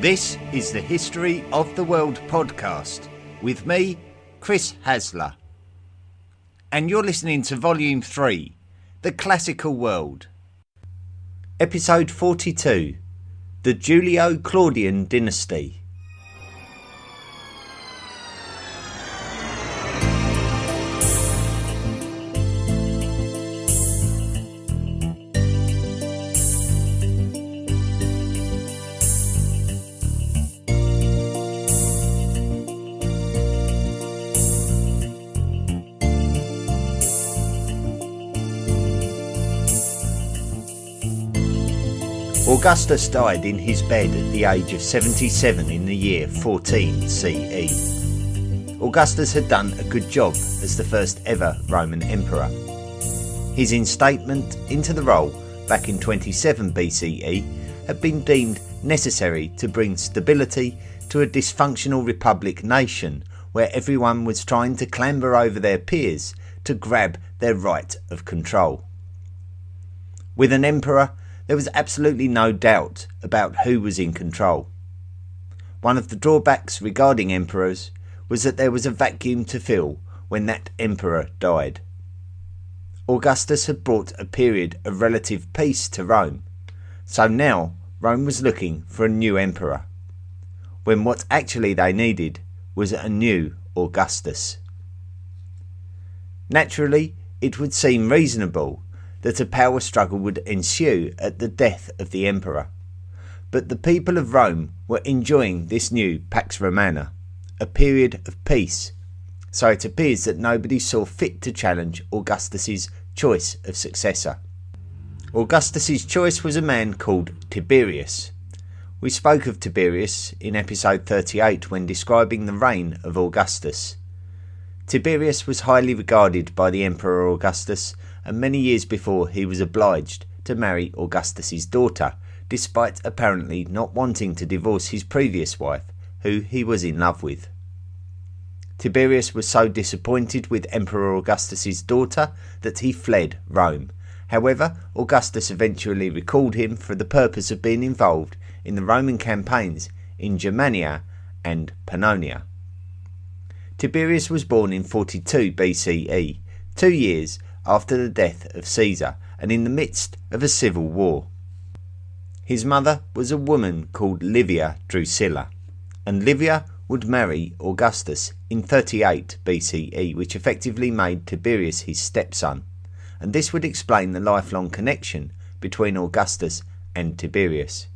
This is the History of the World podcast with me, Chris Hasler. And you're listening to Volume 3, The Classical World. Episode 42, The Julio-Claudian Dynasty. Augustus died in his bed at the age of 77 in the year 14 CE. Augustus had done a good job as the first ever Roman emperor. His instatement into the role back in 27 BCE had been deemed necessary to bring stability to a dysfunctional republic nation where everyone was trying to clamber over their peers to grab their right of control. With an emperor, there was absolutely no doubt about who was in control. One of the drawbacks regarding emperors was that there was a vacuum to fill when that emperor died. Augustus had brought a period of relative peace to Rome, so now Rome was looking for a new emperor, when what actually they needed was a new Augustus. Naturally, it would seem reasonable that a power struggle would ensue at the death of the emperor. But the people of Rome were enjoying this new Pax Romana, a period of peace, so it appears that nobody saw fit to challenge Augustus's choice of successor. Augustus's choice was a man called Tiberius. We spoke of Tiberius in episode 38 when describing the reign of Augustus. Tiberius was highly regarded by the Emperor Augustus, and many years before he was obliged to marry Augustus's daughter, despite apparently not wanting to divorce his previous wife, who he was in love with. Tiberius was so disappointed with Emperor Augustus's daughter that he fled Rome. However, Augustus eventually recalled him for the purpose of being involved in the Roman campaigns in Germania and Pannonia. Tiberius was born in 42 BCE, 2 years after the death of Caesar and in the midst of a civil war. His mother was a woman called Livia Drusilla, and Livia would marry Augustus in 38 BCE, which effectively made Tiberius his stepson, and this would explain the lifelong connection between Augustus and Tiberius.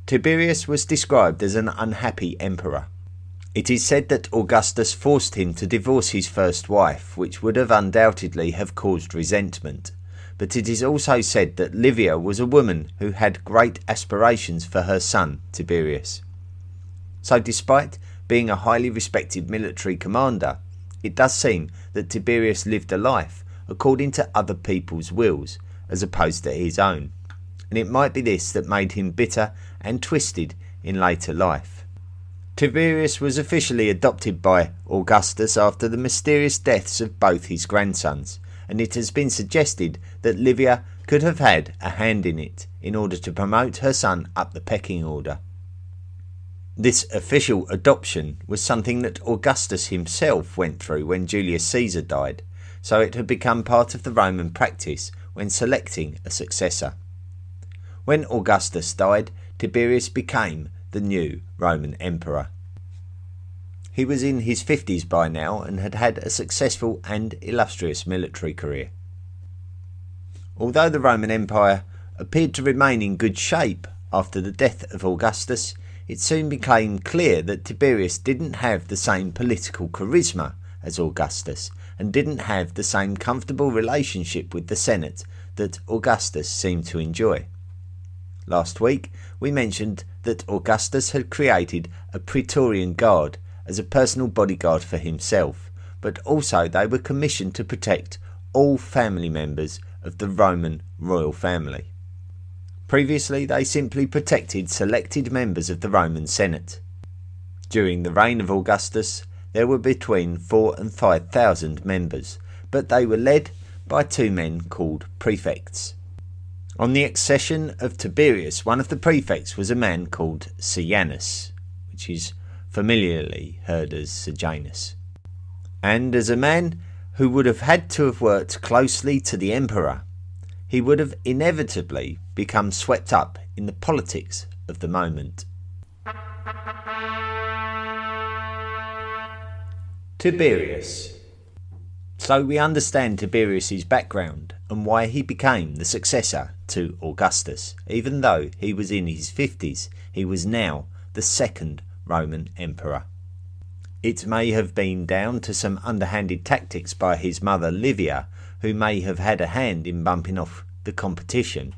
Tiberius was described as an unhappy emperor. It is said that Augustus forced him to divorce his first wife, which would have undoubtedly have caused resentment. But it is also said that Livia was a woman who had great aspirations for her son, Tiberius. So despite being a highly respected military commander, it does seem that Tiberius lived a life according to other people's wills, as opposed to his own. And it might be this that made him bitter and twisted in later life. Tiberius was officially adopted by Augustus after the mysterious deaths of both his grandsons, and it has been suggested that Livia could have had a hand in it in order to promote her son up the pecking order. This official adoption was something that Augustus himself went through when Julius Caesar died, so it had become part of the Roman practice when selecting a successor. When Augustus died, Tiberius became the new Roman emperor. He was in his 50s by now and had had a successful and illustrious military career. Although the Roman Empire appeared to remain in good shape after the death of Augustus, it soon became clear that Tiberius didn't have the same political charisma as Augustus and didn't have the same comfortable relationship with the Senate that Augustus seemed to enjoy. Last week, we mentioned that Augustus had created a Praetorian Guard as a personal bodyguard for himself, but also they were commissioned to protect all family members of the Roman royal family. Previously, they simply protected selected members of the Roman Senate. During the reign of Augustus, there were between 4,000 and 5,000 members, but they were led by two men called prefects. On the accession of Tiberius, one of the prefects was a man called Sejanus, which is familiarly heard as Sejanus. And as a man who would have had to have worked closely to the emperor, he would have inevitably become swept up in the politics of the moment. Tiberius. So we understand Tiberius's background and why he became the successor to Augustus. Even though he was in his 50s, he was now the second Roman emperor. It may have been down to some underhanded tactics by his mother Livia, who may have had a hand in bumping off the competition.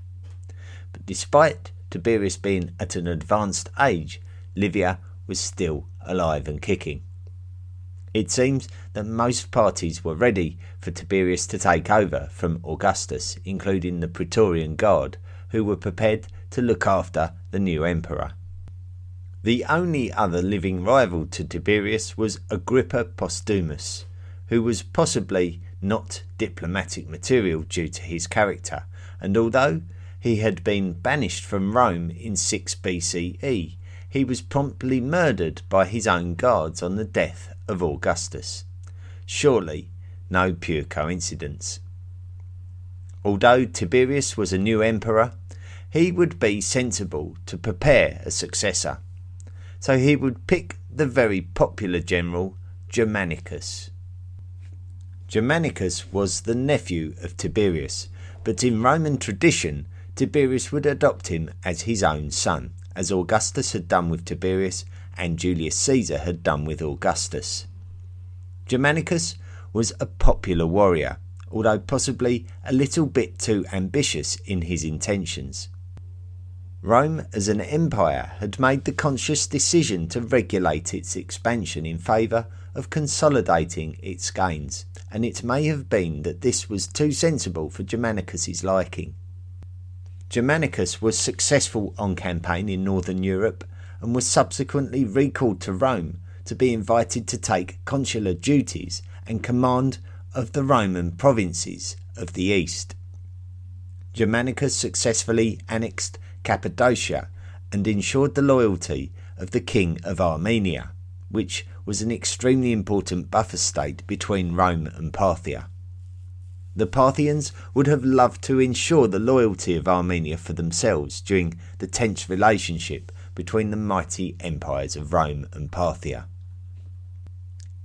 But despite Tiberius being at an advanced age, Livia was still alive and kicking. It seems that most parties were ready for Tiberius to take over from Augustus, including the Praetorian Guard, who were prepared to look after the new emperor. The only other living rival to Tiberius was Agrippa Postumus, who was possibly not diplomatic material due to his character, and although he had been banished from Rome in 6 BCE, he was promptly murdered by his own guards on the death of Augustus. Surely no pure coincidence. Although Tiberius was a new emperor, he would be sensible to prepare a successor. So he would pick the very popular general Germanicus. Germanicus was the nephew of Tiberius, but in Roman tradition, Tiberius would adopt him as his own son, as Augustus had done with Tiberius and Julius Caesar had done with Augustus. Germanicus was a popular warrior, although possibly a little bit too ambitious in his intentions. Rome as an empire had made the conscious decision to regulate its expansion in favour of consolidating its gains, and it may have been that this was too sensible for Germanicus's liking. Germanicus was successful on campaign in northern Europe and was subsequently recalled to Rome to be invited to take consular duties and command of the Roman provinces of the east. Germanicus successfully annexed Cappadocia and ensured the loyalty of the King of Armenia, which was an extremely important buffer state between Rome and Parthia. The Parthians would have loved to ensure the loyalty of Armenia for themselves during the tense relationship between the mighty empires of Rome and Parthia.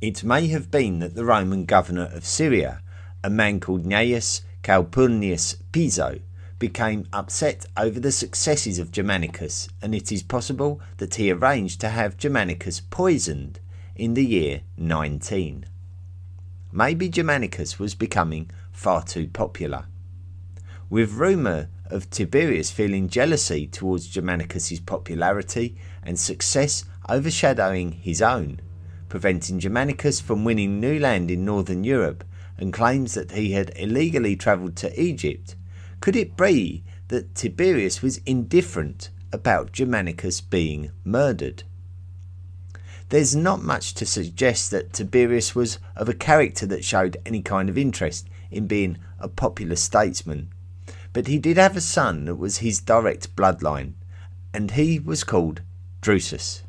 It may have been that the Roman governor of Syria, a man called Gnaeus Calpurnius Piso, became upset over the successes of Germanicus, and it is possible that he arranged to have Germanicus poisoned in the year 19. Maybe Germanicus was becoming far too popular. With rumour of Tiberius feeling jealousy towards Germanicus's popularity and success overshadowing his own, preventing Germanicus from winning new land in northern Europe, and claims that he had illegally travelled to Egypt, could it be that Tiberius was indifferent about Germanicus being murdered? There's not much to suggest that Tiberius was of a character that showed any kind of interest in being a popular statesman, but he did have a son that was his direct bloodline, and he was called Drusus.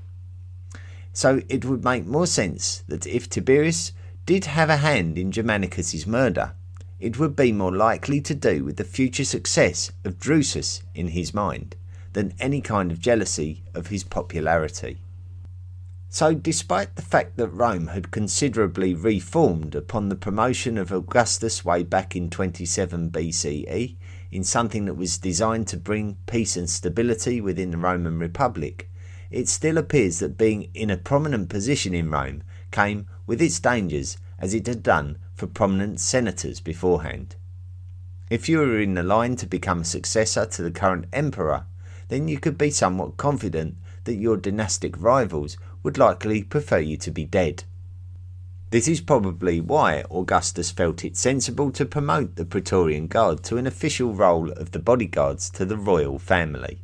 So it would make more sense that if Tiberius did have a hand in Germanicus's murder, it would be more likely to do with the future success of Drusus in his mind than any kind of jealousy of his popularity. So despite the fact that Rome had considerably reformed upon the promotion of Augustus way back in 27 BCE in something that was designed to bring peace and stability within the Roman Republic, it still appears that being in a prominent position in Rome came with its dangers, as it had done for prominent senators beforehand. If you were in the line to become a successor to the current emperor, then you could be somewhat confident that your dynastic rivals would likely prefer you to be dead. This is probably why Augustus felt it sensible to promote the Praetorian Guard to an official role of the bodyguards to the royal family.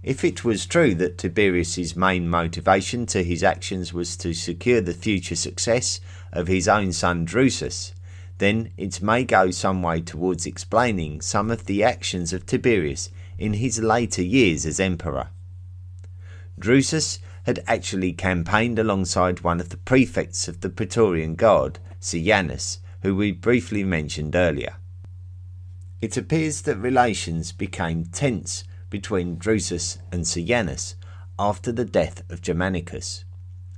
If it was true that Tiberius's main motivation to his actions was to secure the future success of his own son Drusus, then it may go some way towards explaining some of the actions of Tiberius in his later years as emperor. Drusus had actually campaigned alongside one of the prefects of the Praetorian Guard, Sejanus, who we briefly mentioned earlier. It appears that relations became tense between Drusus and Sejanus after the death of Germanicus,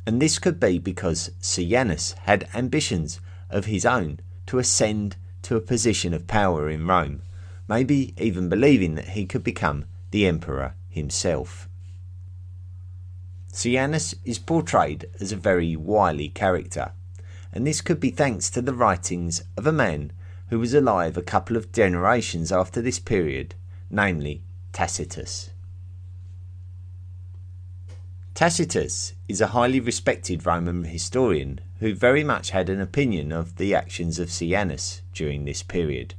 and this could be because Sejanus had ambitions of his own to ascend to a position of power in Rome, maybe even believing that he could become the emperor himself. Sejanus is portrayed as a very wily character, and this could be thanks to the writings of a man who was alive a couple of generations after this period, namely Tacitus. Tacitus is a highly respected Roman historian who very much had an opinion of the actions of Sejanus during this period.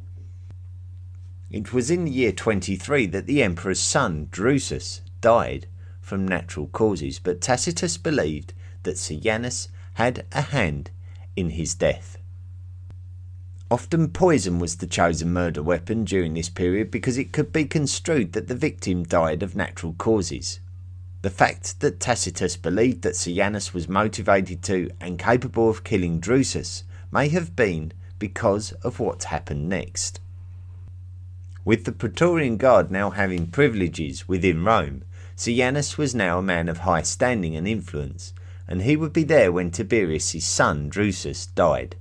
It was in the year 23 that the emperor's son Drusus died from natural causes, but Tacitus believed that Sejanus had a hand in his death. Often poison was the chosen murder weapon during this period because it could be construed that the victim died of natural causes. The fact that Tacitus believed that Sejanus was motivated to and capable of killing Drusus may have been because of what happened next. With the Praetorian Guard now having privileges within Rome, Sejanus was now a man of high standing and influence, and he would be there when Tiberius' son Drusus died.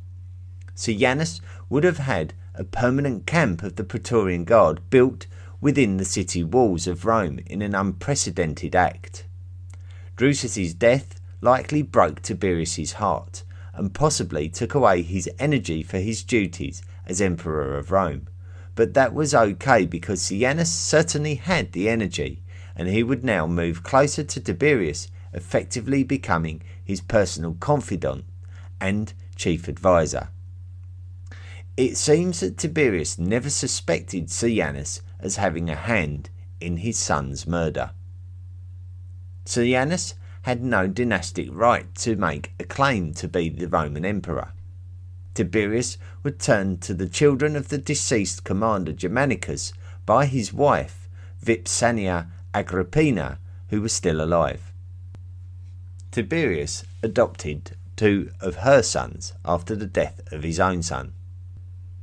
Sejanus would have had a permanent camp of the Praetorian Guard built within the city walls of Rome in an unprecedented act. Drusus' death likely broke Tiberius' heart and possibly took away his energy for his duties as Emperor of Rome, but that was okay because Sejanus certainly had the energy, and he would now move closer to Tiberius, effectively becoming his personal confidant and chief advisor. It seems that Tiberius never suspected Sejanus as having a hand in his son's murder. Sejanus had no dynastic right to make a claim to be the Roman emperor. Tiberius would turn to the children of the deceased commander Germanicus by his wife Vipsania Agrippina, who was still alive. Tiberius adopted two of her sons after the death of his own son.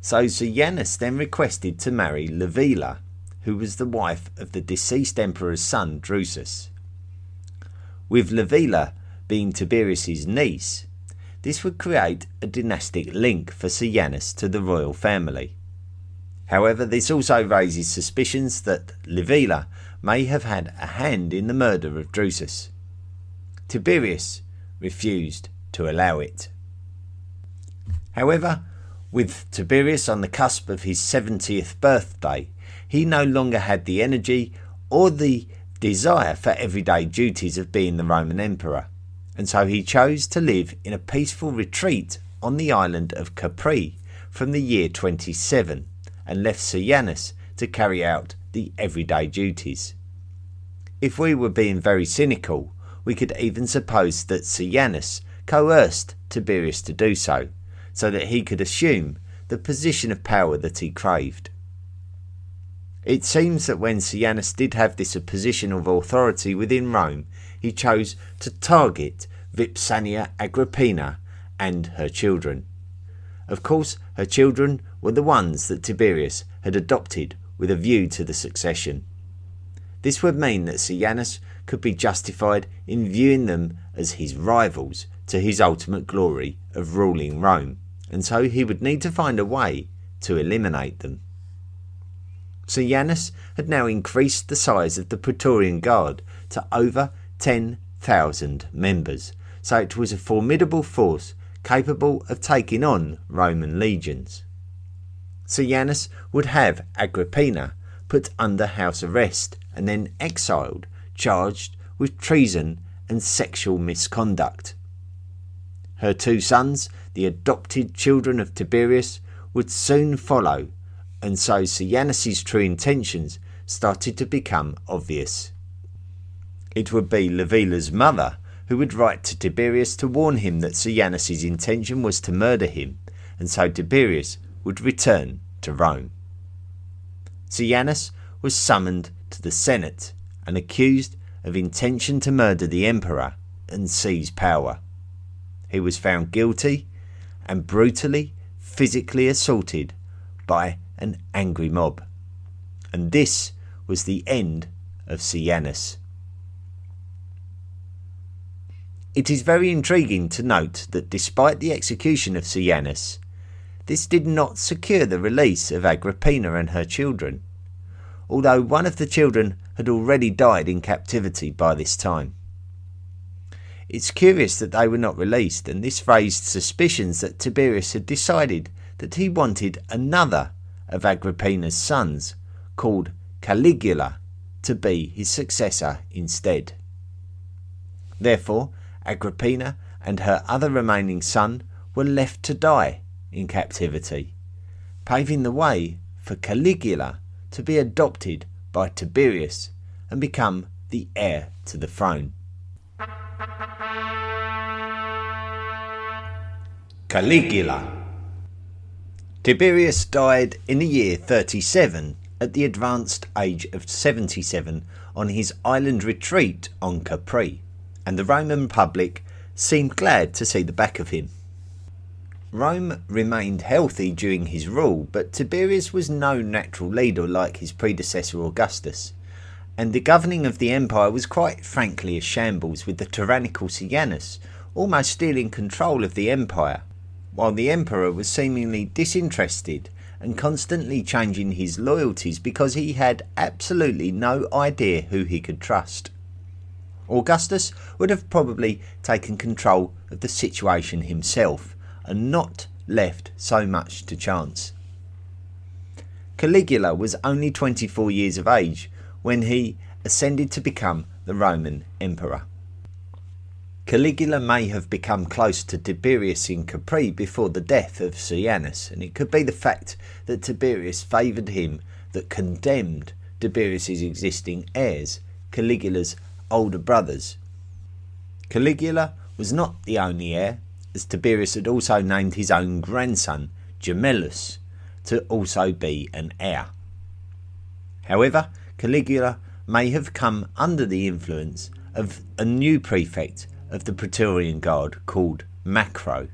So Sejanus then requested to marry Livilla, who was the wife of the deceased emperor's son Drusus. With Livilla being Tiberius' niece, this would create a dynastic link for Sejanus to the royal family. However, this also raises suspicions that Livilla may have had a hand in the murder of Drusus. Tiberius refused to allow it. However, with Tiberius on the cusp of his 70th birthday, he no longer had the energy or the desire for everyday duties of being the Roman emperor, and so he chose to live in a peaceful retreat on the island of Capri from the year 27 and left Sejanus to carry out the everyday duties. If we were being very cynical, we could even suppose that Sejanus coerced Tiberius to do so that he could assume the position of power that he craved. It seems that when Sejanus did have this position of authority within Rome, he chose to target Vipsania Agrippina and her children. Of course, her children were the ones that Tiberius had adopted with a view to the succession. This would mean that Sejanus could be justified in viewing them as his rivals to his ultimate glory of ruling Rome, and so he would need to find a way to eliminate them. Sejanus had now increased the size of the Praetorian Guard to over 10,000 members, so it was a formidable force capable of taking on Roman legions. Sejanus would have Agrippina put under house arrest and then exiled, charged with treason and sexual misconduct. Her two sons, the adopted children of Tiberius, would soon follow, and so Sejanus' true intentions started to become obvious. It would be Livilla's mother who would write to Tiberius to warn him that Sejanus' intention was to murder him, and so Tiberius would return to Rome. Silanus was summoned to the Senate and accused of intention to murder the emperor and seize power. He was found guilty and brutally, physically assaulted by an angry mob. And this was the end of Silanus. It is very intriguing to note that despite the execution of Silanus, this did not secure the release of Agrippina and her children, although one of the children had already died in captivity by this time. It's curious that they were not released, and this raised suspicions that Tiberius had decided that he wanted another of Agrippina's sons, called Caligula, to be his successor instead. Therefore, Agrippina and her other remaining son were left to die in captivity, paving the way for Caligula to be adopted by Tiberius and become the heir to the throne. Caligula. Tiberius died in the year 37 at the advanced age of 77 on his island retreat on Capri, and the Roman public seemed glad to see the back of him. Rome remained healthy during his rule, but Tiberius was no natural leader like his predecessor Augustus, and the governing of the empire was quite frankly a shambles, with the tyrannical Silanus almost stealing control of the empire, while the emperor was seemingly disinterested and constantly changing his loyalties because he had absolutely no idea who he could trust. Augustus would have probably taken control of the situation himself and not left so much to chance. Caligula was only 24 years of age when he ascended to become the Roman emperor. Caligula may have become close to Tiberius in Capri before the death of Silanus, and it could be the fact that Tiberius favoured him that condemned Tiberius's existing heirs, Caligula's older brothers. Caligula was not the only heir, as Tiberius had also named his own grandson, Gemellus, to also be an heir. However, Caligula may have come under the influence of a new prefect of the Praetorian Guard called Macro,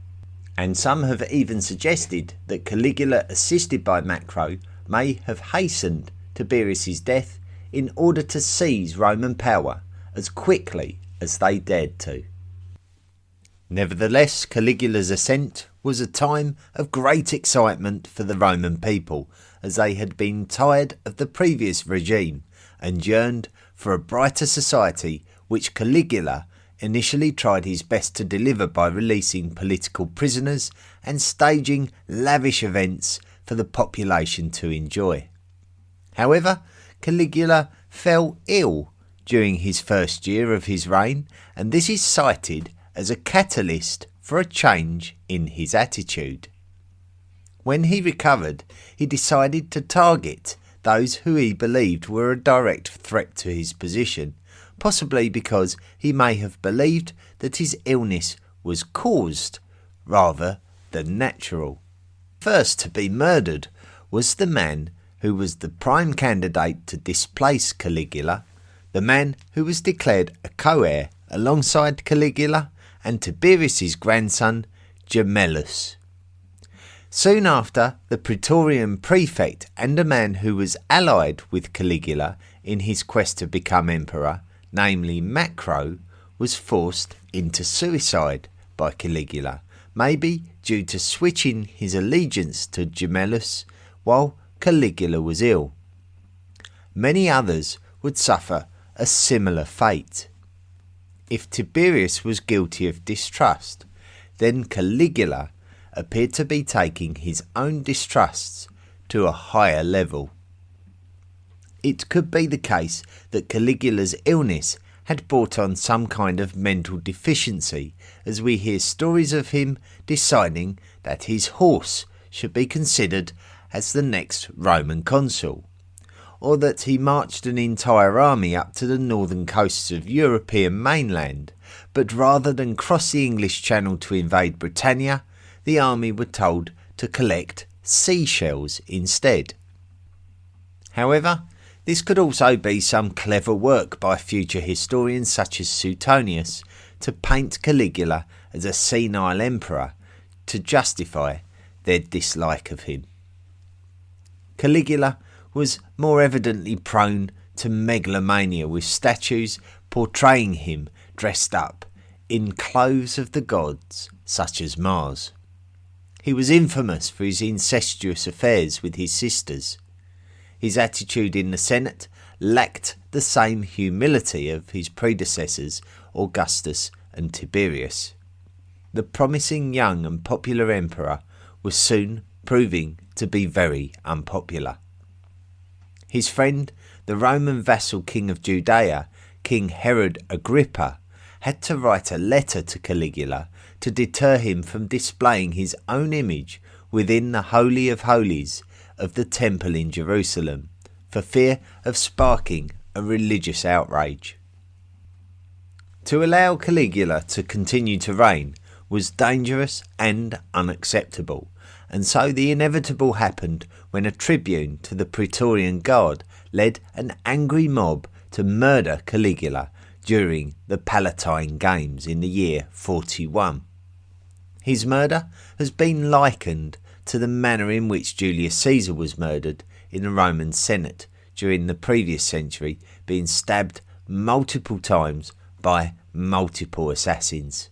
and some have even suggested that Caligula, assisted by Macro, may have hastened Tiberius's death in order to seize Roman power as quickly as they dared to. Nevertheless, Caligula's ascent was a time of great excitement for the Roman people, as they had been tired of the previous regime and yearned for a brighter society, which Caligula initially tried his best to deliver by releasing political prisoners and staging lavish events for the population to enjoy. However, Caligula fell ill during his first year of his reign, and this is cited as a catalyst for a change in his attitude. When he recovered, he decided to target those who he believed were a direct threat to his position, possibly because he may have believed that his illness was caused rather than natural. First to be murdered was the man who was the prime candidate to displace Caligula, the man who was declared a co-heir alongside Caligula and Tiberius's grandson, Gemellus. Soon after, the Praetorian prefect and a man who was allied with Caligula in his quest to become emperor, namely Macro, was forced into suicide by Caligula, maybe due to switching his allegiance to Gemellus while Caligula was ill. Many others would suffer a similar fate. If Tiberius was guilty of distrust, then Caligula appeared to be taking his own distrusts to a higher level. It could be the case that Caligula's illness had brought on some kind of mental deficiency, as we hear stories of him deciding that his horse should be considered as the next Roman consul, or that he marched an entire army up to the northern coasts of European mainland, but rather than cross the English Channel to invade Britannia, the army were told to collect seashells instead. However, this could also be some clever work by future historians such as Suetonius to paint Caligula as a senile emperor to justify their dislike of him. Caligula was more evidently prone to megalomania, with statues portraying him dressed up in clothes of the gods such as Mars. He was infamous for his incestuous affairs with his sisters. His attitude in the Senate lacked the same humility of his predecessors Augustus and Tiberius. The promising young and popular emperor was soon proving to be very unpopular. His friend, the Roman vassal king of Judea, King Herod Agrippa, had to write a letter to Caligula to deter him from displaying his own image within the Holy of Holies of the temple in Jerusalem, for fear of sparking a religious outrage. To allow Caligula to continue to reign was dangerous and unacceptable, and so the inevitable happened when a tribune to the Praetorian Guard led an angry mob to murder Caligula during the Palatine Games in the year 41. His murder has been likened to the manner in which Julius Caesar was murdered in the Roman Senate during the previous century, being stabbed multiple times by multiple assassins.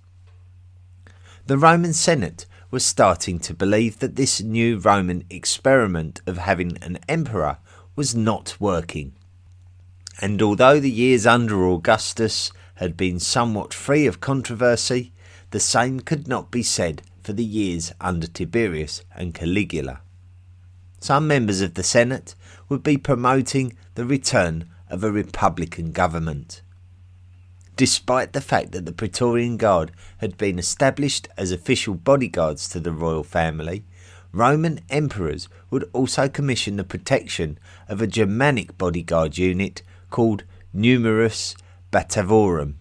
The Roman Senate was starting to believe that this new Roman experiment of having an emperor was not working. And although the years under Augustus had been somewhat free of controversy, the same could not be said for the years under Tiberius and Caligula. Some members of the Senate would be promoting the return of a republican government. Despite the fact that the Praetorian Guard had been established as official bodyguards to the royal family, Roman emperors would also commission the protection of a Germanic bodyguard unit called Numerus Batavorum.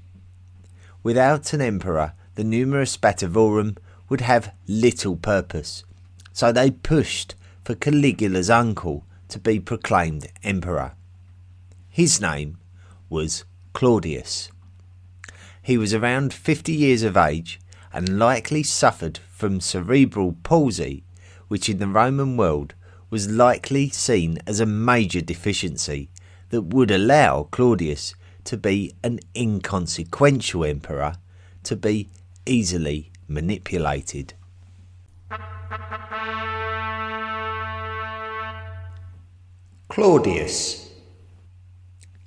Without an emperor, the Numerus Batavorum would have little purpose, so they pushed for Caligula's uncle to be proclaimed emperor. His name was Claudius. He was around 50 years of age and likely suffered from cerebral palsy, which in the Roman world was likely seen as a major deficiency that would allow Claudius to be an inconsequential emperor, to be easily manipulated. Claudius.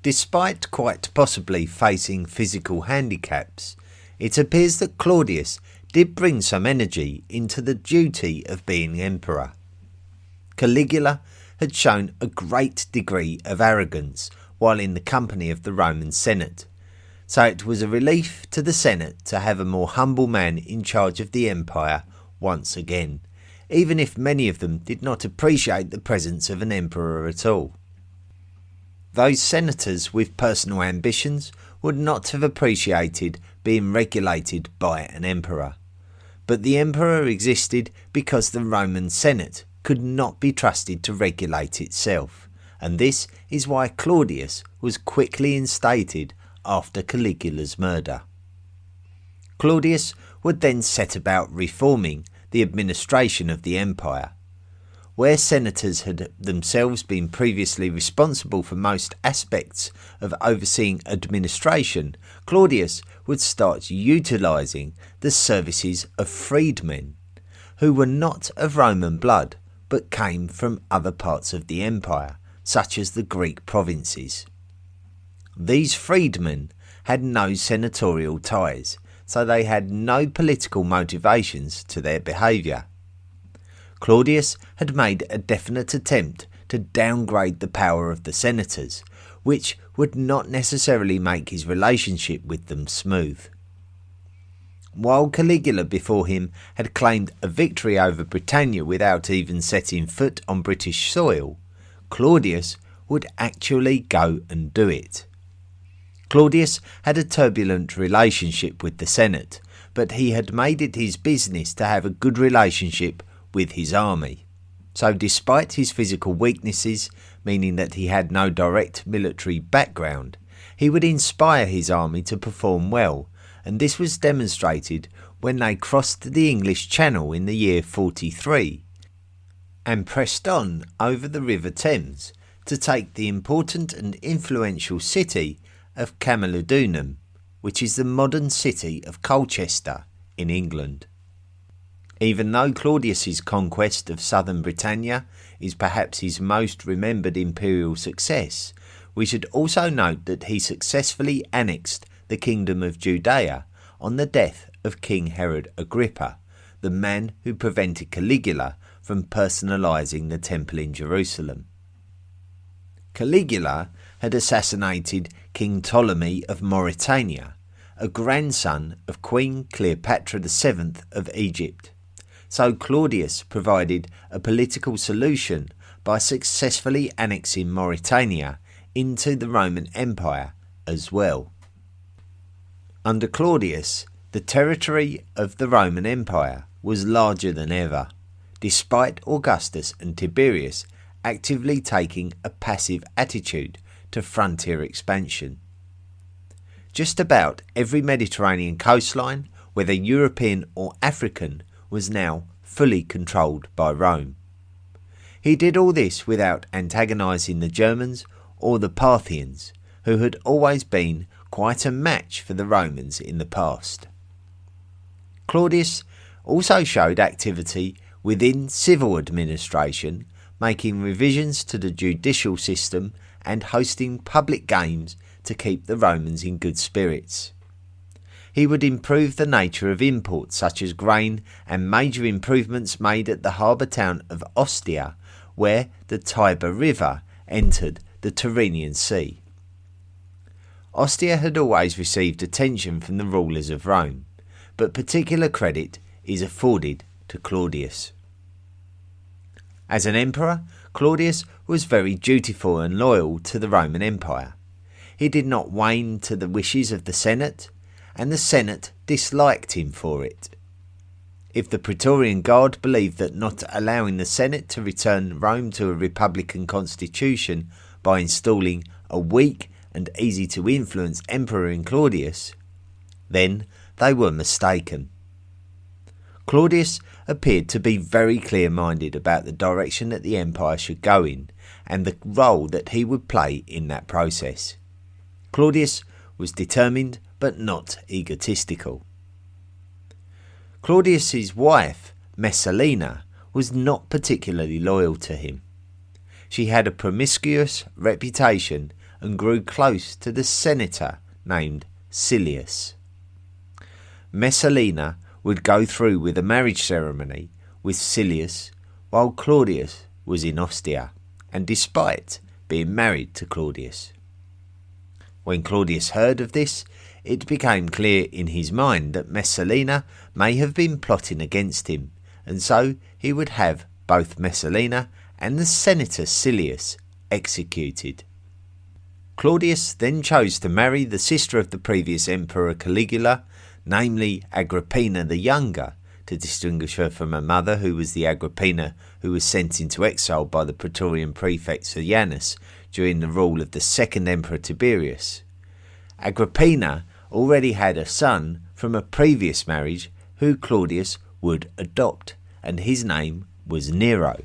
Despite quite possibly facing physical handicaps, it appears that Claudius did bring some energy into the duty of being emperor. Caligula had shown a great degree of arrogance while in the company of the Roman Senate, so it was a relief to the Senate to have a more humble man in charge of the empire once again, even if many of them did not appreciate the presence of an emperor at all. Those senators with personal ambitions would not have appreciated being regulated by an emperor. But the emperor existed because the Roman Senate could not be trusted to regulate itself, and this is why Claudius was quickly instated after Caligula's murder. Claudius would then set about reforming the administration of the empire. Where senators had themselves been previously responsible for most aspects of overseeing administration, Claudius would start utilising the services of freedmen, who were not of Roman blood but came from other parts of the empire, such as the Greek provinces. These freedmen had no senatorial ties, so they had no political motivations to their behaviour. Claudius had made a definite attempt to downgrade the power of the senators, which would not necessarily make his relationship with them smooth. While Caligula before him had claimed a victory over Britannia without even setting foot on British soil, Claudius would actually go and do it. Claudius had a turbulent relationship with the Senate, but he had made it his business to have a good relationship with his army. So despite his physical weaknesses, meaning that he had no direct military background, he would inspire his army to perform well, and this was demonstrated when they crossed the English Channel in the year 43 and pressed on over the River Thames to take the important and influential city of Camalodunum, which is the modern city of Colchester in England. Even though Claudius's conquest of southern Britannia is perhaps his most remembered imperial success, we should also note that he successfully annexed the kingdom of Judea on the death of King Herod Agrippa, the man who prevented Caligula from personalising the temple in Jerusalem. Caligula had assassinated King Ptolemy of Mauritania, a grandson of Queen Cleopatra VII of Egypt. So Claudius provided a political solution by successfully annexing Mauritania into the Roman Empire as well. Under Claudius, the territory of the Roman Empire was larger than ever, despite Augustus and Tiberius actively taking a passive attitude to frontier expansion. Just about every Mediterranean coastline, whether European or African, was now fully controlled by Rome. He did all this without antagonising the Germans or the Parthians, who had always been quite a match for the Romans in the past. Claudius also showed activity within civil administration, making revisions to the judicial system and hosting public games to keep the Romans in good spirits. He would improve the nature of imports such as grain and major improvements made at the harbour town of Ostia, where the Tiber River entered the Tyrrhenian Sea. Ostia had always received attention from the rulers of Rome, but particular credit is afforded to Claudius. As an emperor, Claudius was very dutiful and loyal to the Roman Empire. He did not wane to the wishes of the Senate, and the Senate disliked him for it. If the Praetorian Guard believed that not allowing the Senate to return Rome to a republican constitution by installing a weak and easy to influence emperor in Claudius, then they were mistaken. Claudius appeared to be very clear-minded about the direction that the empire should go in and the role that he would play in that process. Claudius was determined but not egotistical. Claudius's wife, Messalina, was not particularly loyal to him. She had a promiscuous reputation and grew close to the senator named Silius. Messalina would go through with a marriage ceremony with Silius while Claudius was in Ostia, and despite being married to Claudius. When Claudius heard of this, it became clear in his mind that Messalina may have been plotting against him, and so he would have both Messalina and the senator Silius executed. Claudius then chose to marry the sister of the previous emperor Caligula, namely Agrippina the Younger, to distinguish her from her mother, who was the Agrippina who was sent into exile by the Praetorian prefect Sejanus during the rule of the second emperor Tiberius. Agrippina already had a son from a previous marriage who Claudius would adopt, and his name was Nero.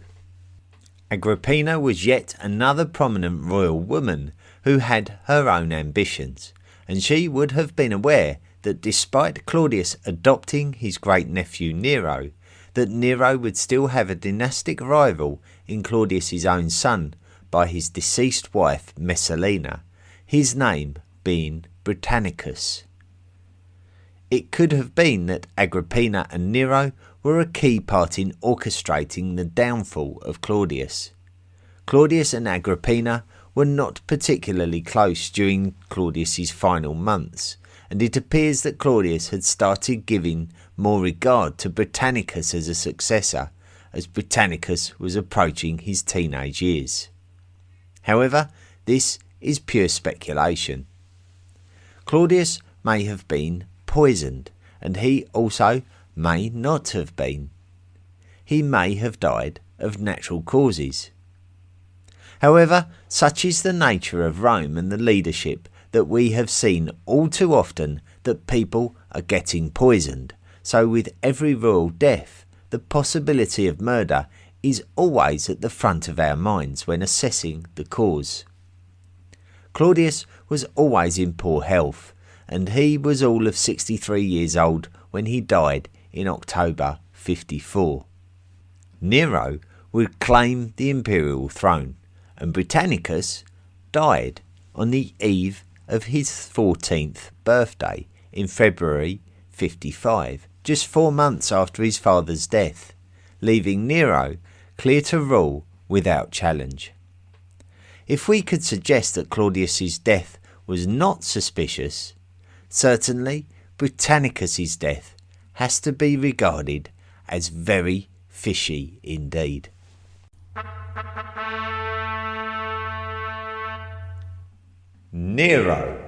Agrippina was yet another prominent royal woman who had her own ambitions, and she would have been aware that despite Claudius adopting his great-nephew Nero, that Nero would still have a dynastic rival in Claudius's own son by his deceased wife Messalina, his name being Britannicus. It could have been that Agrippina and Nero were a key part in orchestrating the downfall of Claudius. Claudius and Agrippina were not particularly close during Claudius's final months, and it appears that Claudius had started giving more regard to Britannicus as a successor, as Britannicus was approaching his teenage years. However, this is pure speculation. Claudius may have been poisoned, and he also may not have been. he may have died of natural causes. However, such is the nature of Rome and the leadership that we have seen all too often that people are getting poisoned. So with every royal death, the possibility of murder is always at the front of our minds when assessing the cause. Claudius was always in poor health, and he was all of 63 years old when he died in October 54. Nero would claim the imperial throne, and Britannicus died on the eve of his 14th birthday in February 55, just 4 months after his father's death, leaving Nero clear to rule without challenge. If we could suggest that Claudius's death was not suspicious, certainly Britannicus's death has to be regarded as very fishy indeed. Nero.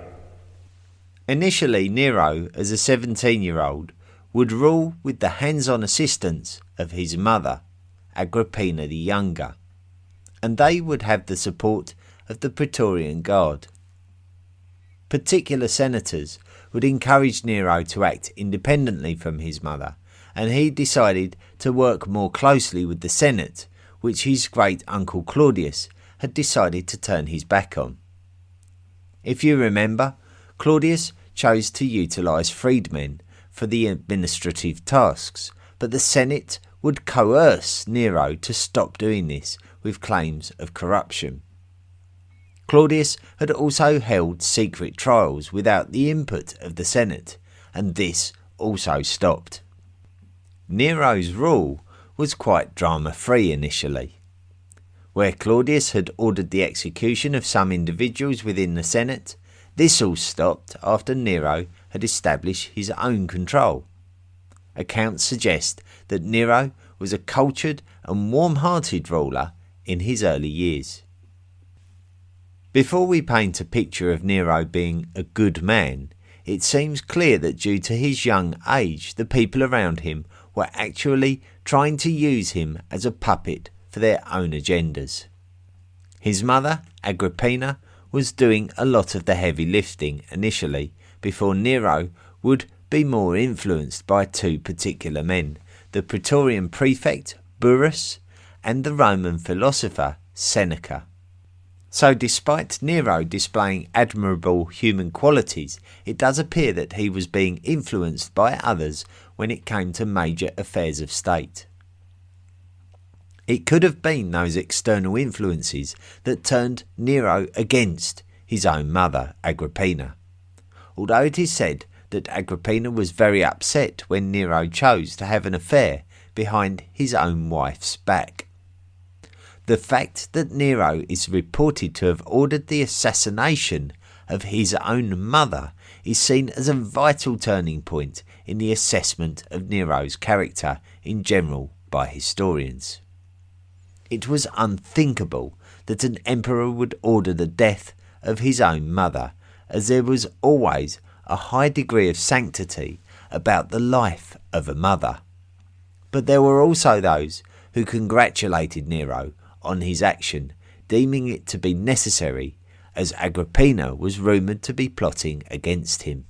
Initially, Nero, as a 17-year-old, would rule with the hands-on assistance of his mother, Agrippina the Younger, and they would have the support of the Praetorian Guard. Particular senators would encourage Nero to act independently from his mother, and he decided to work more closely with the Senate, which his great-uncle Claudius had decided to turn his back on. If you remember, Claudius chose to utilise freedmen for the administrative tasks, but the Senate would coerce Nero to stop doing this with claims of corruption. Claudius had also held secret trials without the input of the Senate, and this also stopped. Nero's rule was quite drama-free initially. Where Claudius had ordered the execution of some individuals within the Senate, this all stopped after Nero had established his own control. Accounts suggest that Nero was a cultured and warm-hearted ruler in his early years. Before we paint a picture of Nero being a good man, it seems clear that due to his young age, the people around him were actually trying to use him as a puppet for their own agendas. His mother, Agrippina, was doing a lot of the heavy lifting initially, before Nero would be more influenced by two particular men, the Praetorian prefect, Burrus, and the Roman philosopher, Seneca. So despite Nero displaying admirable human qualities, it does appear that he was being influenced by others when it came to major affairs of state. It could have been those external influences that turned Nero against his own mother, Agrippina. Although it is said that Agrippina was very upset when Nero chose to have an affair behind his own wife's back. The fact that Nero is reported to have ordered the assassination of his own mother is seen as a vital turning point in the assessment of Nero's character in general by historians. It was unthinkable that an emperor would order the death of his own mother, as there was always a high degree of sanctity about the life of a mother. But there were also those who congratulated Nero on his action, deeming it to be necessary, as Agrippina was rumoured to be plotting against him.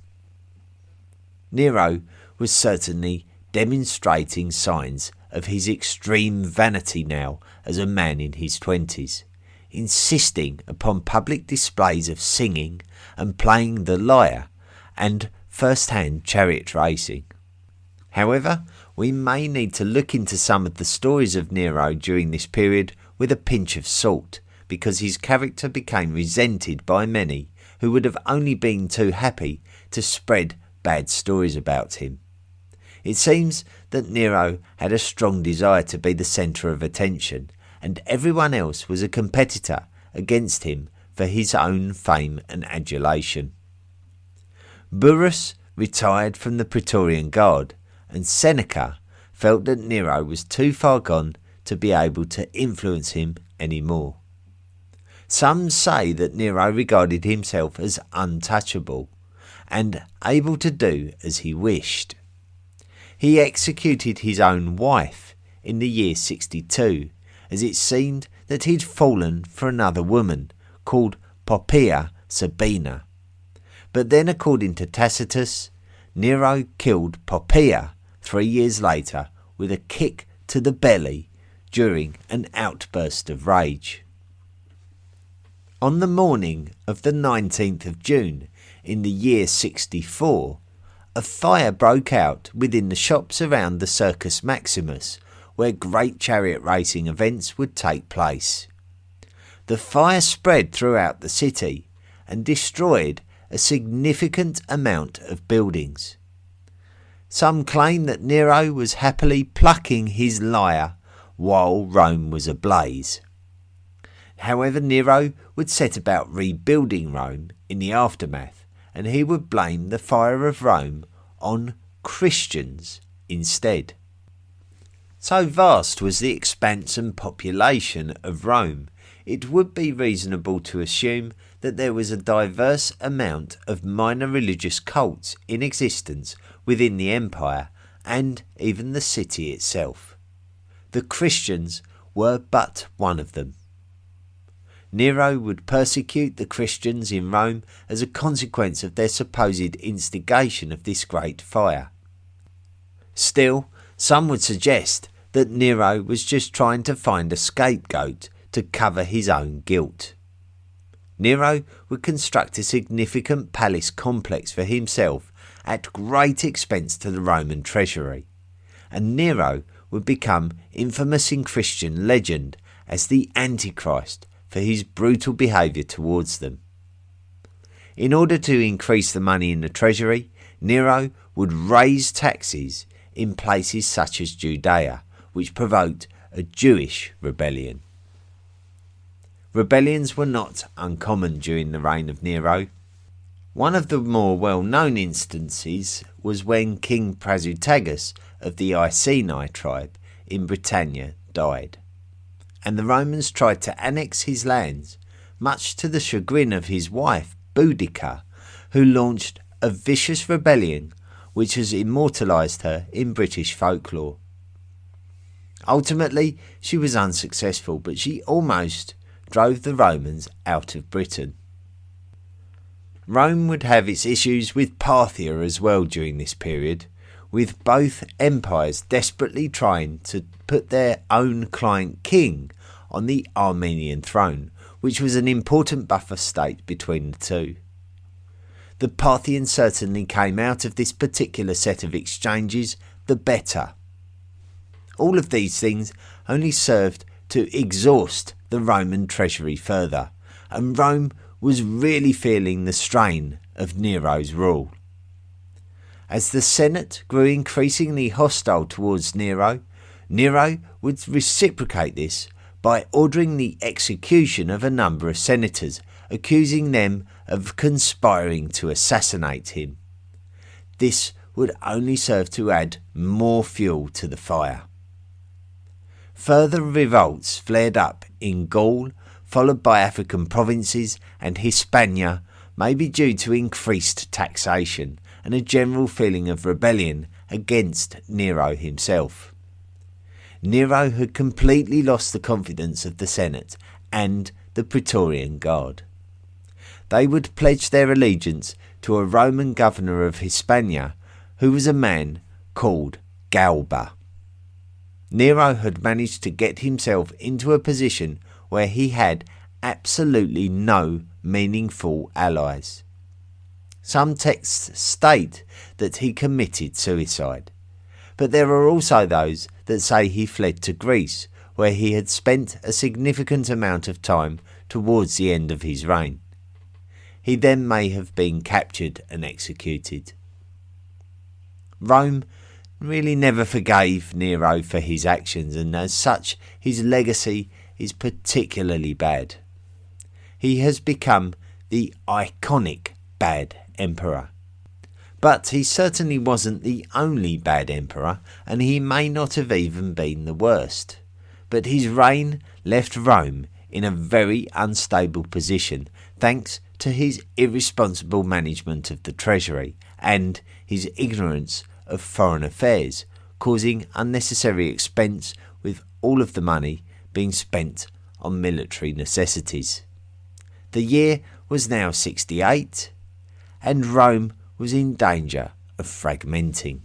Nero was certainly demonstrating signs of his extreme vanity now as a man in his 20s, insisting upon public displays of singing and playing the lyre and first-hand chariot racing. However, we may need to look into some of the stories of Nero during this period with a pinch of salt, because his character became resented by many who would have only been too happy to spread bad stories about him. It seems that Nero had a strong desire to be the centre of attention, and everyone else was a competitor against him for his own fame and adulation. Burrus retired from the Praetorian Guard, and Seneca felt that Nero was too far gone to be able to influence him anymore. Some say that Nero regarded himself as untouchable and able to do as he wished. He executed his own wife in the year 62, as it seemed that he'd fallen for another woman called Poppaea Sabina. But then, according to Tacitus, Nero killed Poppaea 3 years later with a kick to the belly during an outburst of rage. On the morning of the 19th of June in the year 64, a fire broke out within the shops around the Circus Maximus, where great chariot racing events would take place. The fire spread throughout the city and destroyed a significant amount of buildings. Some claim that Nero was happily plucking his lyre while Rome was ablaze. However, Nero would set about rebuilding Rome in the aftermath, and he would blame the fire of Rome on Christians instead. So vast was the expanse and population of Rome, it would be reasonable to assume that there was a diverse amount of minor religious cults in existence within the empire and even the city itself. The Christians were but one of them. Nero would persecute the Christians in Rome as a consequence of their supposed instigation of this great fire. Still, some would suggest that Nero was just trying to find a scapegoat to cover his own guilt. Nero would construct a significant palace complex for himself at great expense to the Roman treasury, and Nero would become infamous in Christian legend as the Antichrist for his brutal behaviour towards them. In order to increase the money in the treasury, Nero would raise taxes in places such as Judea, which provoked a Jewish rebellion. Rebellions were not uncommon during the reign of Nero. One of the more well-known instances was when King Prasutagus of the Iceni tribe in Britannia died, and the Romans tried to annex his lands, much to the chagrin of his wife Boudica, who launched a vicious rebellion which has immortalised her in British folklore. Ultimately, she was unsuccessful, but she almost drove the Romans out of Britain. Rome would have its issues with Parthia as well during this period, with both empires desperately trying to put their own client king on the Armenian throne, which was an important buffer state between the two. The Parthians certainly came out of this particular set of exchanges the better. All of these things only served to exhaust the Roman treasury further, and Rome was really feeling the strain of Nero's rule. As the Senate grew increasingly hostile towards Nero, Nero would reciprocate this by ordering the execution of a number of senators, accusing them of conspiring to assassinate him. This would only serve to add more fuel to the fire. Further revolts flared up in Gaul, followed by African provinces and Hispania, maybe due to increased taxation and a general feeling of rebellion against Nero himself. Nero had completely lost the confidence of the Senate and the Praetorian Guard. They would pledge their allegiance to a Roman governor of Hispania who was a man called Galba. Nero had managed to get himself into a position where he had absolutely no meaningful allies. Some texts state that he committed suicide, but there are also those that say he fled to Greece, where he had spent a significant amount of time towards the end of his reign. He then may have been captured and executed. Rome really never forgave Nero for his actions, and as such his legacy is particularly bad. He has become the iconic bad emperor. But he certainly wasn't the only bad emperor, and he may not have even been the worst. But his reign left Rome in a very unstable position thanks to his irresponsible management of the treasury and his ignorance of foreign affairs, causing unnecessary expense all of the money being spent on military necessities. The year was now 68, and Rome was in danger of fragmenting.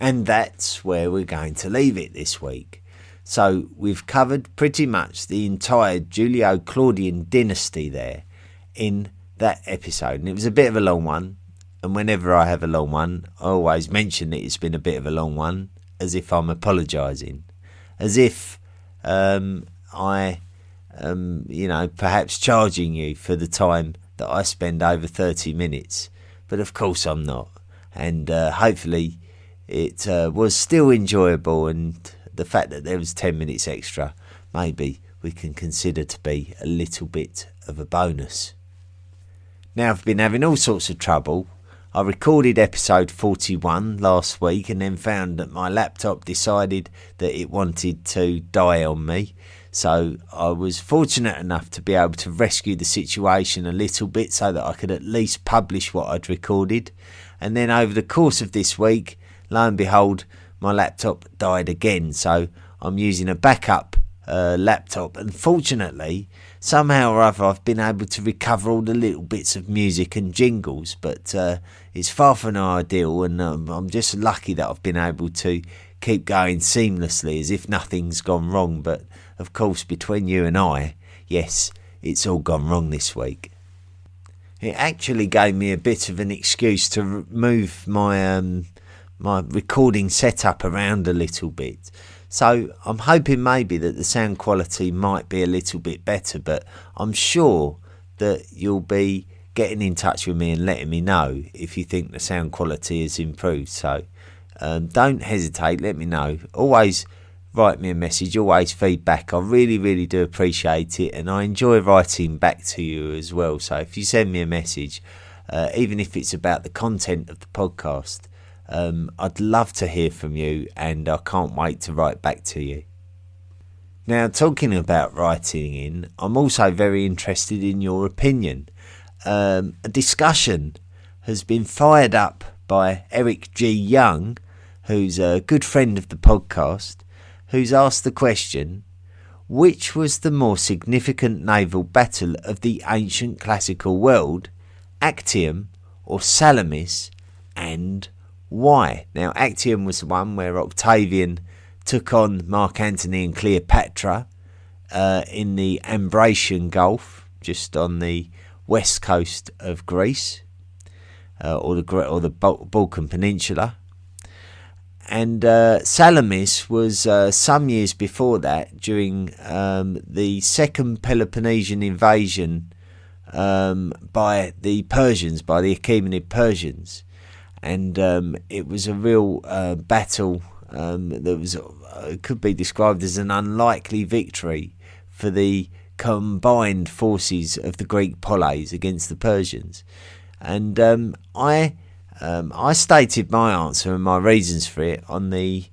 And that's where we're going to leave it this week. So we've covered pretty much the entire Julio-Claudian dynasty there in that episode. And it was a bit of a long one. And whenever I have a long one, I always mention that it's been a bit of a long one, as if I'm apologising. As if I am, perhaps charging you for the time that I spend over 30 minutes. But of course I'm not. And hopefully it was still enjoyable, and the fact that there was 10 minutes extra, maybe we can consider to be a little bit of a bonus. Now, I've been having all sorts of trouble. I recorded episode 41 last week and then found that my laptop decided that it wanted to die on me. So I was fortunate enough to be able to rescue the situation a little bit so that I could at least publish what I'd recorded. And then over the course of this week, lo and behold, my laptop died again. So I'm using a backup laptop, and fortunately, somehow or other, I've been able to recover all the little bits of music and jingles, but it's far from ideal, and I'm just lucky that I've been able to keep going seamlessly as if nothing's gone wrong. But of course, between you and I, yes, it's all gone wrong this week. It actually gave me a bit of an excuse to move my my recording setup around a little bit. So I'm hoping maybe that the sound quality might be a little bit better, but I'm sure that you'll be getting in touch with me and letting me know if you think the sound quality has improved. So don't hesitate, let me know. Always write me a message, always feedback. I really, really do appreciate it, and I enjoy writing back to you as well. So if you send me a message, even if it's about the content of the podcast, I'd love to hear from you, and I can't wait to write back to you. Now, talking about writing in, I'm also very interested in your opinion. A discussion has been fired up by Eric G. Young, who's a good friend of the podcast, who's asked the question, which was the more significant naval battle of the ancient classical world, Actium or Salamis, and why? Now, Actium was the one where Octavian took on Mark Antony and Cleopatra in the Ambracian Gulf, just on the west coast of Greece, or the Balkan Peninsula. And Salamis was some years before that, during the second Peloponnesian invasion by the Persians, by the Achaemenid Persians. And it was a real battle that was could be described as an unlikely victory for the combined forces of the Greek poleis against the Persians. And I stated my answer and my reasons for it on the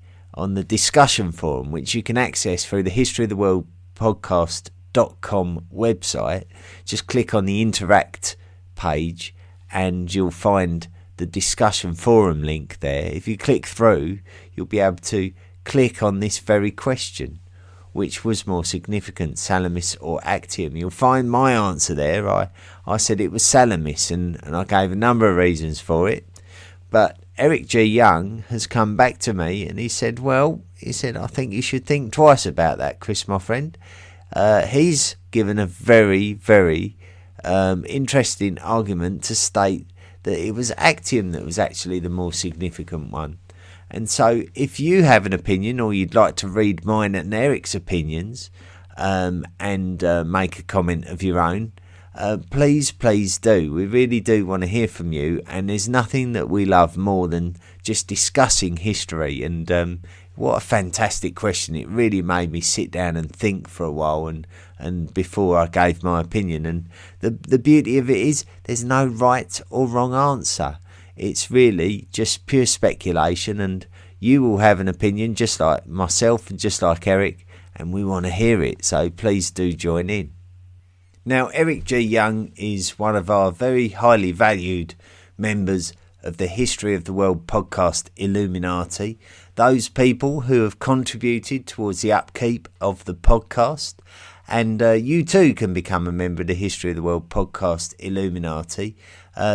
discussion forum, which you can access through the History of the World podcast.com website. Just click on the interact page and you'll find the discussion forum link there. If you click through, you'll be able to click on this very question, which was more significant, Salamis or Actium. You'll find my answer there. I said it was Salamis, and I gave a number of reasons for it. But Eric G. Young has come back to me and he said, I think you should think twice about that, Chris, my friend. He's given a very, very interesting argument to state that it was Actium that was actually the more significant one. And so if you have an opinion, or you'd like to read mine and Eric's opinions and make a comment of your own, please do. We really do want to hear from you, and there's nothing that we love more than just discussing history. And what a fantastic question. It really made me sit down and think for a while and before I gave my opinion. And the beauty of it is there's no right or wrong answer. It's really just pure speculation, and you will have an opinion just like myself and just like Eric, and we want to hear it, so please do join in. Now, Eric G. Young is one of our very highly valued members of the History of the World podcast Illuminati, those people who have contributed towards the upkeep of the podcast. And you too can become a member of the History of the World podcast Illuminati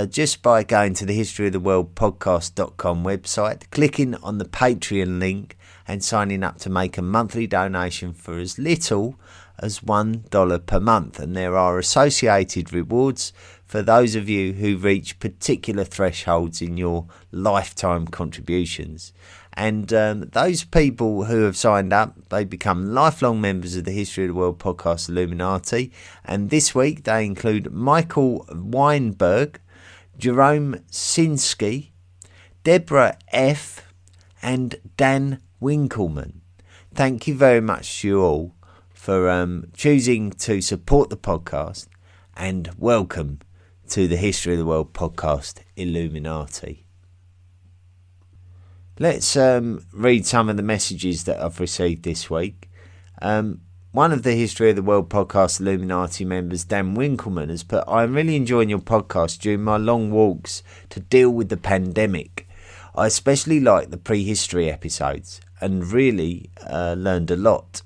just by going to the historyoftheworldpodcast.com website, clicking on the Patreon link and signing up to make a monthly donation for as little as $1 per month. And there are associated rewards for those of you who reach particular thresholds in your lifetime contributions. And those people who have signed up, they become lifelong members of the History of the World podcast Illuminati. And this week they include Michael Weinberg, Jerome Sinsky, Deborah F. and Dan Winkleman. Thank you very much to you all for choosing to support the podcast, and welcome to the History of the World podcast Illuminati. Let's read some of the messages that I've received this week. One of the History of the World podcast Illuminati members, Dan Winkleman, has put, "I'm really enjoying your podcast during my long walks to deal with the pandemic. I especially like the prehistory episodes and really learned a lot.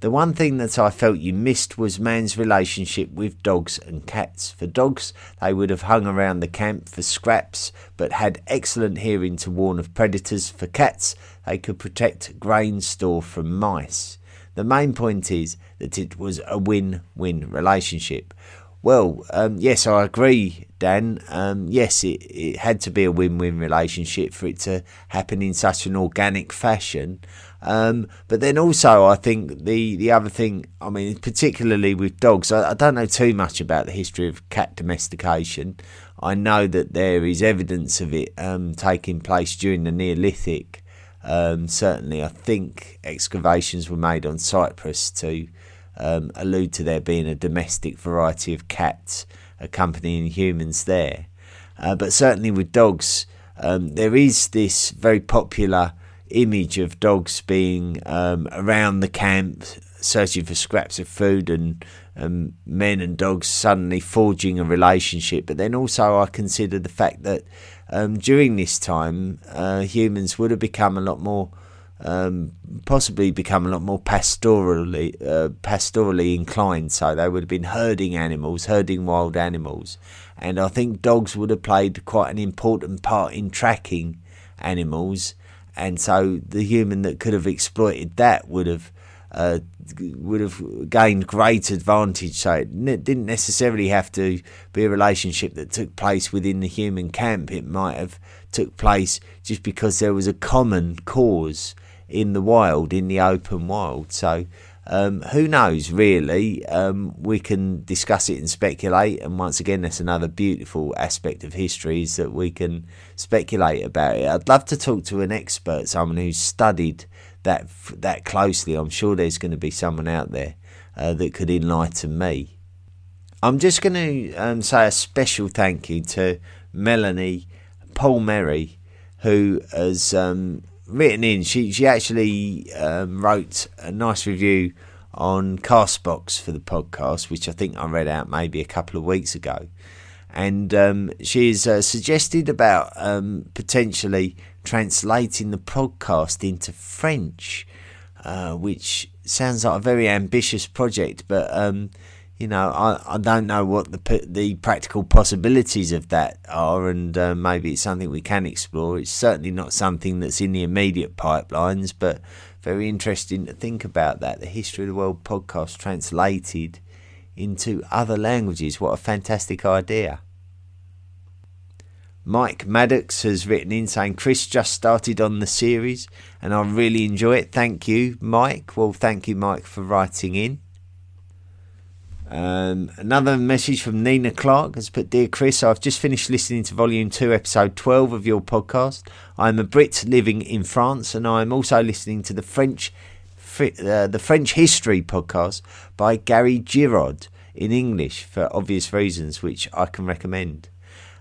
The one thing that I felt you missed was man's relationship with dogs and cats. For dogs, they would have hung around the camp for scraps, but had excellent hearing to warn of predators. For cats, they could protect grain store from mice. The main point is that it was a win-win relationship." Well, yes, I agree, Dan. Yes, it had to be a win-win relationship for it to happen in such an organic fashion. But then also, I think the other thing, I mean, particularly with dogs, I don't know too much about the history of cat domestication. I know that there is evidence of it taking place during the Neolithic. Certainly, I think excavations were made on Cyprus to allude to there being a domestic variety of cats accompanying humans there. But certainly with dogs, there is this very popular image of dogs being around the camp searching for scraps of food, and men and dogs suddenly forging a relationship. But then also I consider the fact that during this time humans would have become a lot more possibly become a lot more pastorally inclined, so they would have been herding wild animals, and I think dogs would have played quite an important part in tracking animals, and so the human that could have exploited that would have gained great advantage. So it didn't necessarily have to be a relationship that took place within the human camp. It might have took place just because there was a common cause in the wild, in the open wild. So who knows, really? We can discuss it and speculate, and once again, that's another beautiful aspect of history, is that we can speculate about it. I'd love to talk to an expert, someone who's studied that closely. I'm sure there's going to be someone out there that could enlighten me. I'm just going to say a special thank you to Melanie Palmieri, who has written in. She actually wrote a nice review on Castbox for the podcast, which I think I read out maybe a couple of weeks ago, and she's suggested about potentially translating the podcast into French, which sounds like a very ambitious project, but I don't know what the practical possibilities of that are, and maybe it's something we can explore. It's certainly not something that's in the immediate pipelines, but very interesting to think about that. The History of the World podcast translated into other languages. What a fantastic idea. Mike Maddox has written in saying, "Chris just started on the series and I really enjoy it. Thank you, Mike." Well, thank you, Mike, for writing in. Another message from Nina Clark has put, "Dear Chris, I've just finished listening to Volume 2, Episode 12 of your podcast. I'm a Brit living in France, and I'm also listening to the French History podcast by Gary Giraud in English for obvious reasons, which I can recommend.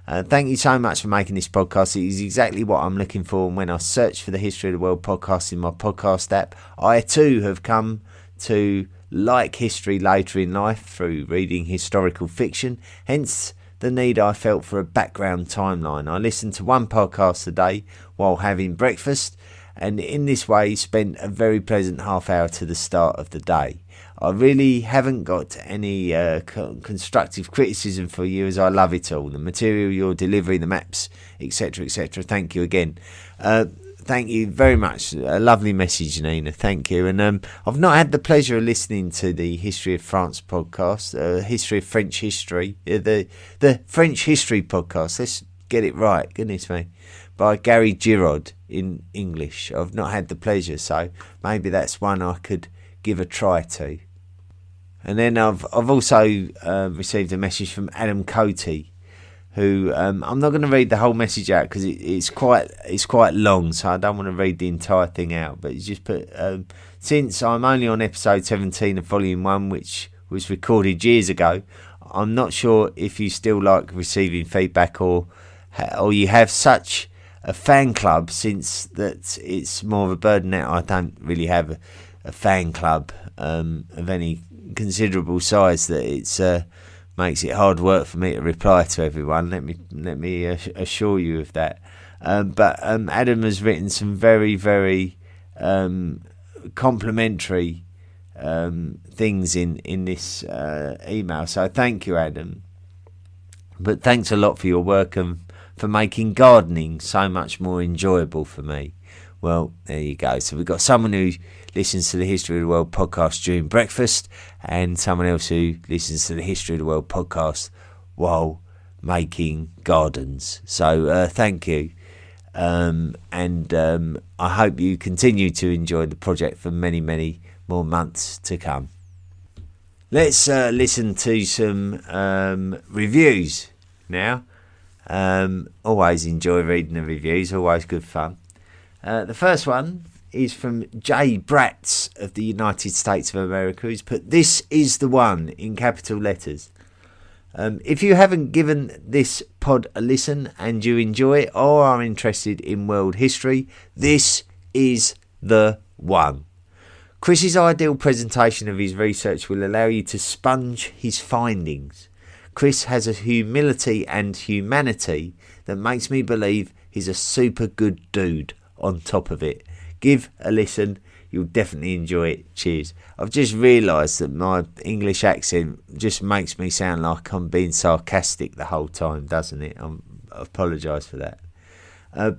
Thank you so much for making this podcast. It is exactly what I'm looking for. And when I search for the History of the World podcast in my podcast app, I too have come to like history later in life through reading historical fiction. Hence the need I felt for a background timeline. I listened to one podcast a day while having breakfast, and in this way spent a very pleasant half hour to the start of the day. I really haven't got any constructive criticism for you, as I love it all. The material, your delivery, the maps, etc, etc. Thank you again. Thank you very much. A lovely message, Nina. Thank you. And I've not had the pleasure of listening to the History of France podcast, History of French History, the French History podcast. Let's get it right, goodness me, by Gary Giraud in English. I've not had the pleasure, so maybe that's one I could give a try to. And then I've also received a message from Adam Coty, who I'm not going to read the whole message out because it's quite long, so I don't want to read the entire thing out. But he's just put, since I'm only on episode 17 of Volume 1, which was recorded years ago, I'm not sure if you still like receiving feedback or you have such a fan club, since that it's more of a burden now. I don't really have a fan club of any considerable size that it's makes it hard work for me to reply to everyone. Let me assure you of that. But Adam has written some very, very complimentary things in this email. So thank you, Adam. But thanks a lot for your work and for making gardening so much more enjoyable for me. Well, there you go. So we've got someone who listens to the History of the World podcast during breakfast, and someone else who listens to the History of the World podcast while making gardens. So thank you. And I hope you continue to enjoy the project for many, many more months to come. Let's listen to some reviews now. Always enjoy reading the reviews, always good fun. The first one is from Jay Bratz of the United States of America, who's put, "This is the one," in capital letters. If you haven't given this pod a listen and you enjoy it or are interested in world history, this is the one. Chris's ideal presentation of his research will allow you to sponge his findings. Chris has a humility and humanity that makes me believe he's a super good dude on top of it. Give a listen, you'll definitely enjoy it. Cheers. I've just realised that my English accent just makes me sound like I'm being sarcastic the whole time, doesn't it? I apologise for that.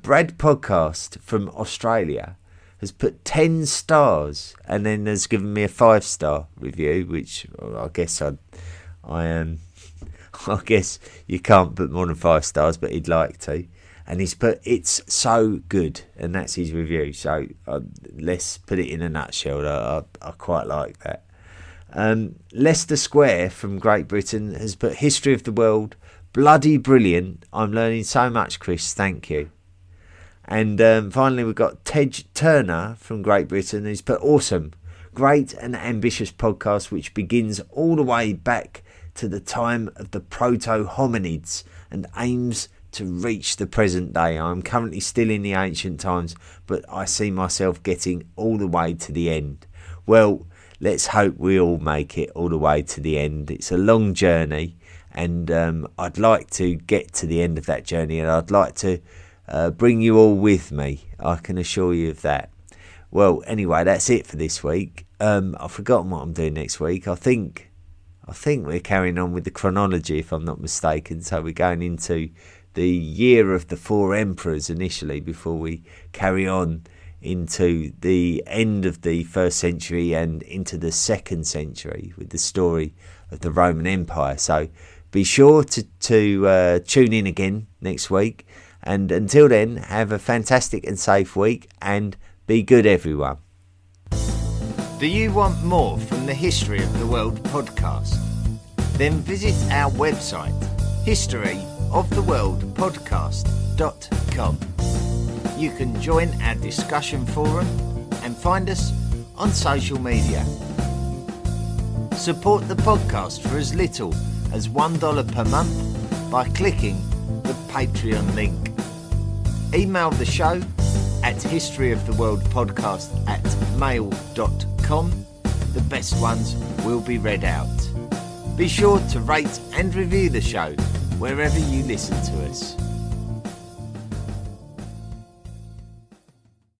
Brad Podcast from Australia has put 10 stars and then has given me a 5-star review, which I guess I guess you can't put more than 5 stars, but he'd like to. And he's put, "It's so good," and that's his review. So let's put it in a nutshell. I quite like that. Leicester Square from Great Britain has put, "History of the World, bloody brilliant. I'm learning so much, Chris. Thank you." And finally, we've got Tej Turner from Great Britain, who's put, "Awesome. Great and ambitious podcast which begins all the way back to the time of the proto-hominids and aims to reach the present day. I'm currently still in the ancient times, but I see myself getting all the way to the end." Well, let's hope we all make it all the way to the end. It's a long journey, and I'd like to get to the end of that journey, and I'd like to bring you all with me. I can assure you of that. Well, anyway, that's it for this week. I've forgotten what I'm doing next week. I think we're carrying on with the chronology, if I'm not mistaken. So we're going into the year of the 4 emperors initially, before we carry on into the end of the 1st century and into the 2nd century with the story of the Roman Empire. So be sure to tune in again next week. And until then, have a fantastic and safe week, and be good, everyone. Do you want more from the History of the World podcast? Then visit our website, historyoftheworldpodcast.com. You can join our discussion forum and find us on social media. Support the podcast for as little as $1 per month by clicking the Patreon link. Email the show at historyoftheworldpodcast@mail.com. The best ones will be read out. Be sure to rate and review the show wherever you listen to us.